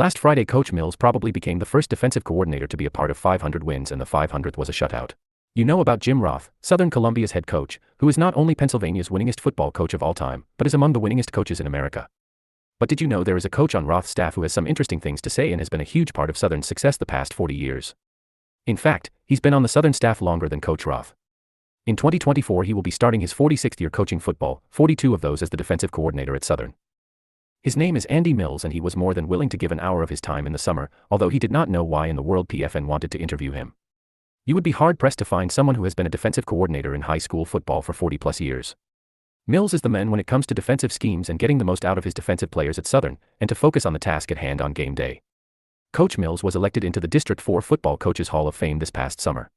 Last Friday, Coach Mills probably became the first defensive coordinator to be a part of 500 wins, and the 500th was a shutout. You know about Jim Roth, Southern Columbia's head coach, who is not only Pennsylvania's winningest football coach of all time, but is among the winningest coaches in America. But did you know there is a coach on Roth's staff who has some interesting things to say and has been a huge part of Southern's success the past 40 years? In fact, he's been on the Southern staff longer than Coach Roth. In 2024 he will be starting his 46th year coaching football, 42 of those as the defensive coordinator at Southern. His name is Andy Mills, and he was more than willing to give an hour of his time in the summer, although he did not know why in the world PFN wanted to interview him. You would be hard-pressed to find someone who has been a defensive coordinator in high school football for 40-plus years. Mills is the man when it comes to defensive schemes and getting the most out of his defensive players at Southern, and to focus on the task at hand on game day. Coach Mills was elected into the District 4 Football Coaches Hall of Fame this past summer.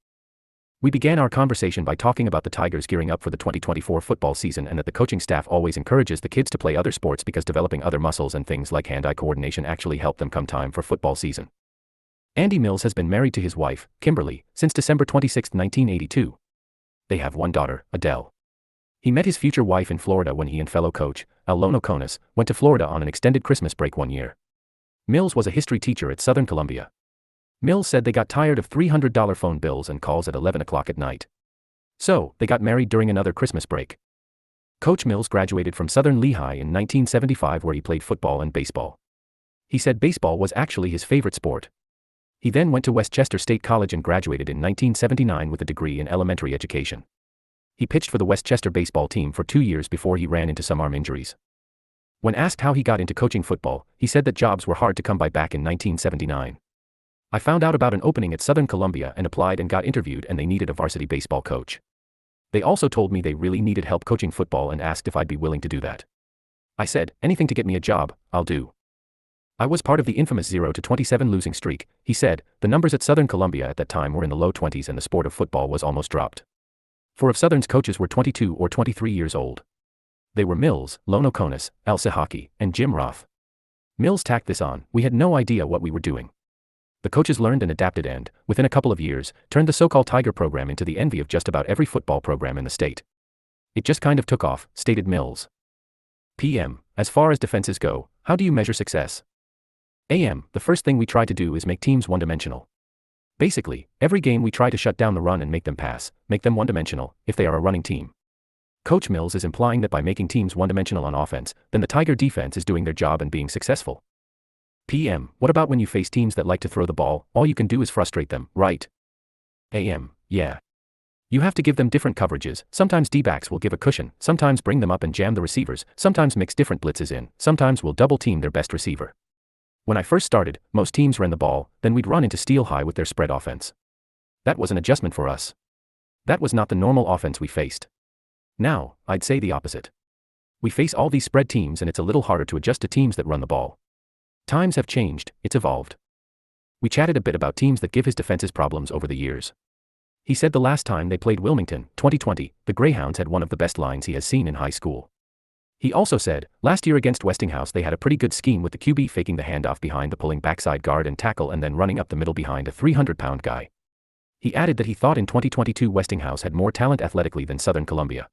We began our conversation by talking about the Tigers gearing up for the 2024 football season, and that the coaching staff always encourages the kids to play other sports because developing other muscles and things like hand-eye coordination actually help them come time for football season. Andy Mills has been married to his wife, Kimberly, since December 26, 1982. They have one daughter, Adele. He met his future wife in Florida when he and fellow coach, Lono Konis, went to Florida on an extended Christmas break one year. Mills was a history teacher at Southern Columbia. Mills said they got tired of $300 phone bills and calls at 11 o'clock at night. So, they got married during another Christmas break. Coach Mills graduated from Southern Lehigh in 1975, where he played football and baseball. He said baseball was actually his favorite sport. He then went to Westchester State College and graduated in 1979 with a degree in elementary education. He pitched for the Westchester baseball team for 2 years before he ran into some arm injuries. When asked how he got into coaching football, he said that jobs were hard to come by back in 1979. I found out about an opening at Southern Columbia and applied and got interviewed, and they needed a varsity baseball coach. They also told me they really needed help coaching football and asked if I'd be willing to do that. I said, anything to get me a job, I'll do. I was part of the infamous 0-27 losing streak, he said. The numbers at Southern Columbia at that time were in the low 20s, and the sport of football was almost dropped. 4 of Southern's coaches were 22 or 23 years old. They were Mills, Lono Konis, Al Sahaki, and Jim Roth. Mills tacked this on. We had no idea what we were doing. The coaches learned and adapted and, within a couple of years, turned the so-called Tiger program into the envy of just about every football program in the state. It just kind of took off, stated Mills. PM, as far as defenses go, how do you measure success? AM, the first thing we try to do is make teams one-dimensional. Basically, every game we try to shut down the run and make them pass, make them one-dimensional, if they are a running team. Coach Mills is implying that by making teams one-dimensional on offense, then the Tiger defense is doing their job and being successful. PM, what about when you face teams that like to throw the ball? All you can do is frustrate them, right? AM, yeah. You have to give them different coverages. Sometimes D-backs will give a cushion, sometimes bring them up and jam the receivers, sometimes mix different blitzes in, sometimes we'll double-team their best receiver. When I first started, most teams ran the ball, then we'd run into steal high with their spread offense. That was an adjustment for us. That was not the normal offense we faced. Now, I'd say the opposite. We face all these spread teams, and it's a little harder to adjust to teams that run the ball. Times have changed, it's evolved. We chatted a bit about teams that give his defenses problems over the years. He said the last time they played Wilmington, 2020, the Greyhounds had one of the best lines he has seen in high school. He also said, last year against Westinghouse they had a pretty good scheme with the QB faking the handoff behind the pulling backside guard and tackle and then running up the middle behind a 300-pound guy. He added that he thought in 2022 Westinghouse had more talent athletically than Southern Columbia.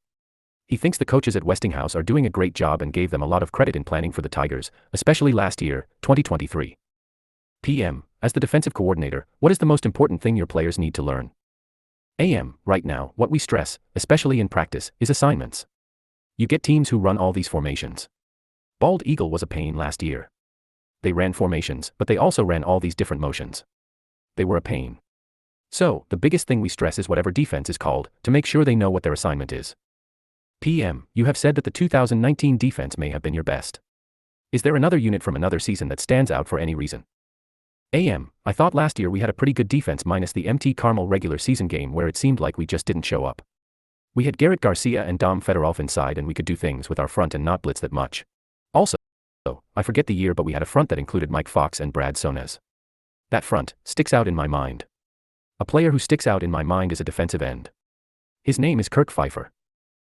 He thinks the coaches at Westinghouse are doing a great job and gave them a lot of credit in planning for the Tigers, especially last year, 2023. PM, as the defensive coordinator, what is the most important thing your players need to learn? AM, right now, what we stress, especially in practice, is assignments. You get teams who run all these formations. Bald Eagle was a pain last year. They ran formations, but they also ran all these different motions. They were a pain. So, the biggest thing we stress is whatever defense is called, to make sure they know what their assignment is. PM, you have said that the 2019 defense may have been your best. Is there another unit from another season that stands out for any reason? AM, I thought last year we had a pretty good defense minus the MT Carmel regular season game where it seemed like we just didn't show up. We had Garrett Garcia and Dom Fedorov inside, and we could do things with our front and not blitz that much. Also, I forget the year, but we had a front that included Mike Fox and Brad Sonez. That front sticks out in my mind. A player who sticks out in my mind is a defensive end. His name is Kirk Pfeiffer.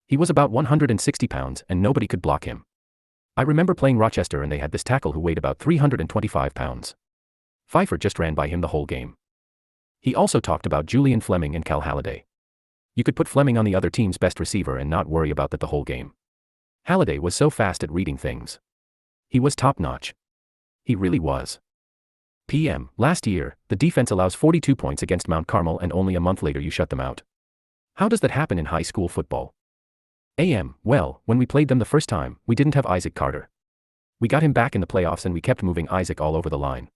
He was about 160 pounds and nobody could block him. I remember playing Rochester and they had this tackle who weighed about 325 pounds. Pfeiffer just ran by him the whole game. He also talked about Julian Fleming and Cal Halliday. You could put Fleming on the other team's best receiver and not worry about that the whole game. Halliday was so fast at reading things. He was top-notch. He really was. PM, last year, the defense allows 42 points against Mount Carmel and only a month later you shut them out. How does that happen in high school football? AM, well, when we played them the first time, we didn't have Isaac Carter. We got him back in the playoffs and we kept moving Isaac all over the line.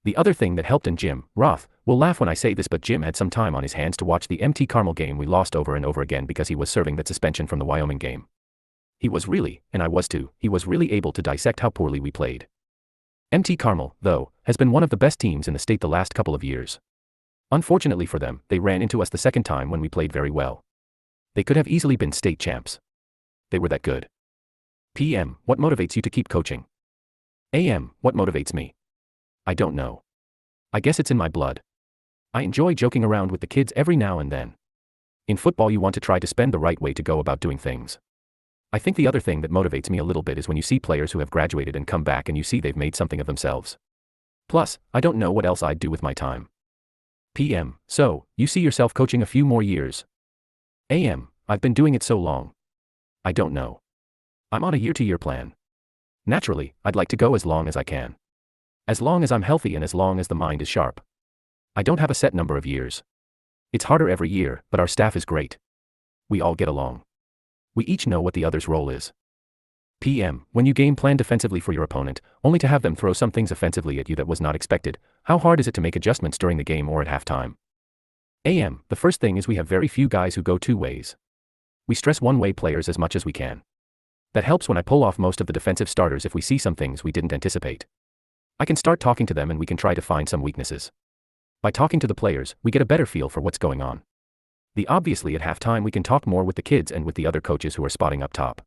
The other thing that helped, and Jim Roth will laugh when I say this, but Jim had some time on his hands to watch the MT Carmel game we lost over and over again because he was serving that suspension from the Wyoming game. He was really, and I was too, he was really able to dissect how poorly we played. MT Carmel, though, has been one of the best teams in the state the last couple of years. Unfortunately for them, they ran into us the second time when we played very well. They could have easily been state champs. They were that good. PM, what motivates you to keep coaching? AM, what motivates me? I don't know. I guess it's in my blood. I enjoy joking around with the kids every now and then. In football you want to try to spend the right way to go about doing things. I think the other thing that motivates me a little bit is when you see players who have graduated and come back and you see they've made something of themselves. Plus, I don't know what else I'd do with my time. PM, so, you see yourself coaching a few more years? AM, I've been doing it so long. I don't know. I'm on a year-to-year plan. Naturally, I'd like to go as long as I can. As long as I'm healthy and as long as the mind is sharp. I don't have a set number of years. It's harder every year, but our staff is great. We all get along. We each know what the other's role is. PM, when you game plan defensively for your opponent, only to have them throw some things offensively at you that was not expected, how hard is it to make adjustments during the game or at halftime? AM, the first thing is we have very few guys who go two ways. We stress one-way players as much as we can. That helps when I pull off most of the defensive starters if we see some things we didn't anticipate. I can start talking to them and we can try to find some weaknesses. By talking to the players, we get a better feel for what's going on. Obviously at halftime we can talk more with the kids and with the other coaches who are spotting up top.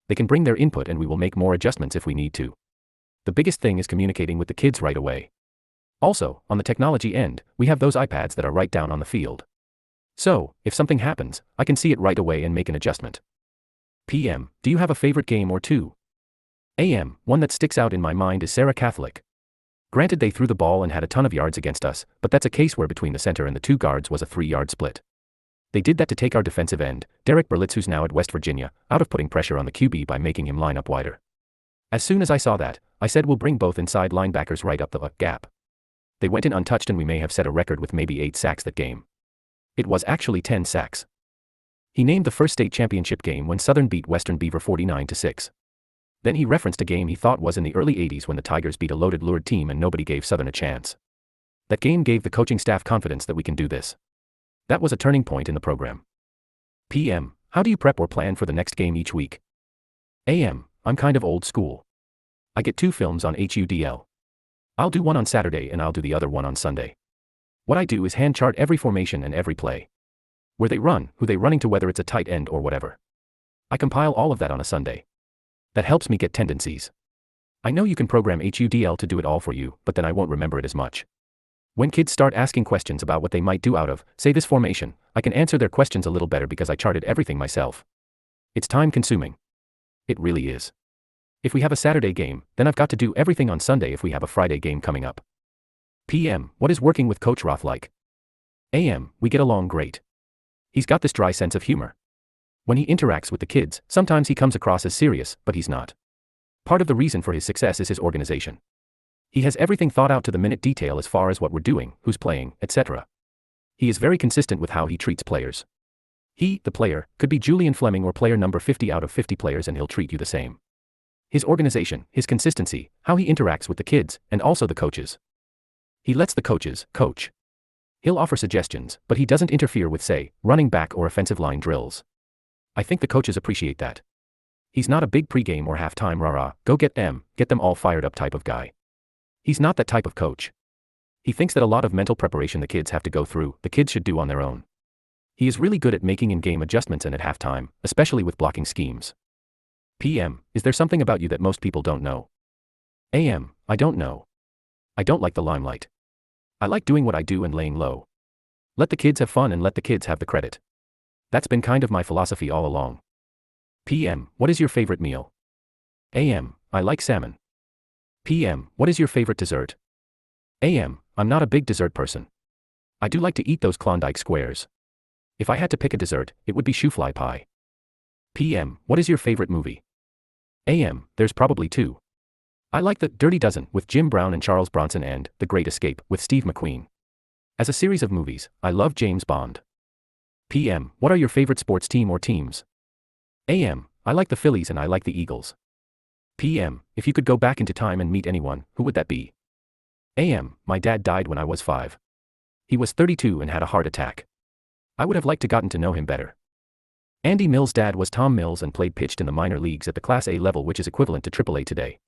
They can bring their input and we will make more adjustments if we need to. The biggest thing is communicating with the kids right away. Also, on the technology end, we have those iPads that are right down on the field. So, if something happens, I can see it right away and make an adjustment. PM, do you have a favorite game or two? AM, one that sticks out in my mind is Sarah Catholic. Granted they threw the ball and had a ton of yards against us, but that's a case where between the center and the two guards was a 3-yard split. They did that to take our defensive end, Derek Berlitz, who's now at West Virginia, out of putting pressure on the QB by making him line up wider. As soon as I saw that, I said we'll bring both inside linebackers right up the gap. They went in untouched and we may have set a record with maybe 8 sacks that game. It was actually 10 sacks. He named the first state championship game when Southern beat Western Beaver 49-6. Then he referenced a game he thought was in the early 80s when the Tigers beat a loaded lured team and nobody gave Southern a chance. That game gave the coaching staff confidence that we can do this. That was a turning point in the program. PM, how do you prep or plan for the next game each week? AM, I'm kind of old school. I get 2 films on HUDL. I'll do one on Saturday and I'll do the other one on Sunday. What I do is hand chart every formation and every play. Where they run, who they running to, whether it's a tight end or whatever. I compile all of that on a Sunday. That helps me get tendencies. I know you can program HUDL to do it all for you, but then I won't remember it as much. When kids start asking questions about what they might do out of, say, this formation, I can answer their questions a little better because I charted everything myself. It's time consuming. It really is. If we have a Saturday game, then I've got to do everything on Sunday if we have a Friday game coming up. PM, what is working with Coach Roth like? AM, we get along great. He's got this dry sense of humor. When he interacts with the kids, sometimes he comes across as serious, but he's not. Part of the reason for his success is his organization. He has everything thought out to the minute detail as far as what we're doing, who's playing, etc. He is very consistent with how he treats players. He, the player, could be Julian Fleming or player number 50 out of 50 players and he'll treat you the same. His organization, his consistency, how he interacts with the kids, and also the coaches. He lets the coaches coach. He'll offer suggestions, but he doesn't interfere with, say, running back or offensive line drills. I think the coaches appreciate that. He's not a big pregame or halftime rah-rah, go get them all fired up type of guy. He's not that type of coach. He thinks that a lot of mental preparation the kids have to go through, the kids should do on their own. He is really good at making in-game adjustments and at halftime, especially with blocking schemes. PM, is there something about you that most people don't know? AM, I don't know. I don't like the limelight. I like doing what I do and laying low. Let the kids have fun and let the kids have the credit. That's been kind of my philosophy all along. PM, what is your favorite meal? AM, I like salmon. PM, what is your favorite dessert? AM, I'm not a big dessert person. I do like to eat those Klondike squares. If I had to pick a dessert, it would be shoofly pie. PM, what is your favorite movie? AM, there's probably 2. I like The Dirty Dozen with Jim Brown and Charles Bronson and The Great Escape with Steve McQueen. As a series of movies, I love James Bond. PM, what are your favorite sports team or teams? AM, I like the Phillies and I like the Eagles. PM, if you could go back into time and meet anyone, who would that be? AM, my dad died when I was 5. He was 32 and had a heart attack. I would have liked to gotten to know him better. Andy Mills' dad was Tom Mills and pitched in the minor leagues at the Class A level, which is equivalent to AAA today.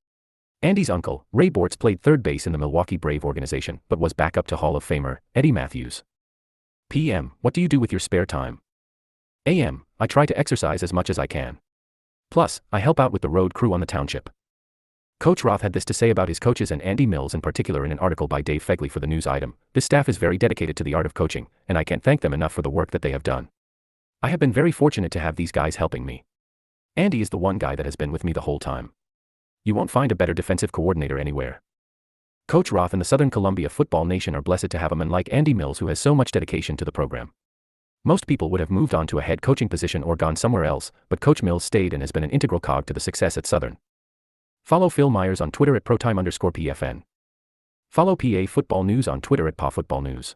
Andy's uncle, Ray Bortz, played third base in the Milwaukee Brave organization, but was backup to Hall of Famer Eddie Matthews. PM, what do you do with your spare time? AM, I try to exercise as much as I can. Plus, I help out with the road crew on the township. Coach Roth had this to say about his coaches and Andy Mills in particular in an article by Dave Fegley for the news item. This staff is very dedicated to the art of coaching, and I can't thank them enough for the work that they have done. I have been very fortunate to have these guys helping me. Andy is the one guy that has been with me the whole time. You won't find a better defensive coordinator anywhere. Coach Roth and the Southern Columbia football nation are blessed to have a man like Andy Mills who has so much dedication to the program. Most people would have moved on to a head coaching position or gone somewhere else, but Coach Mills stayed and has been an integral cog to the success at Southern. Follow Phil Myers on Twitter at ProTime_PFN. Follow PA Football News on Twitter at PaFootballNews.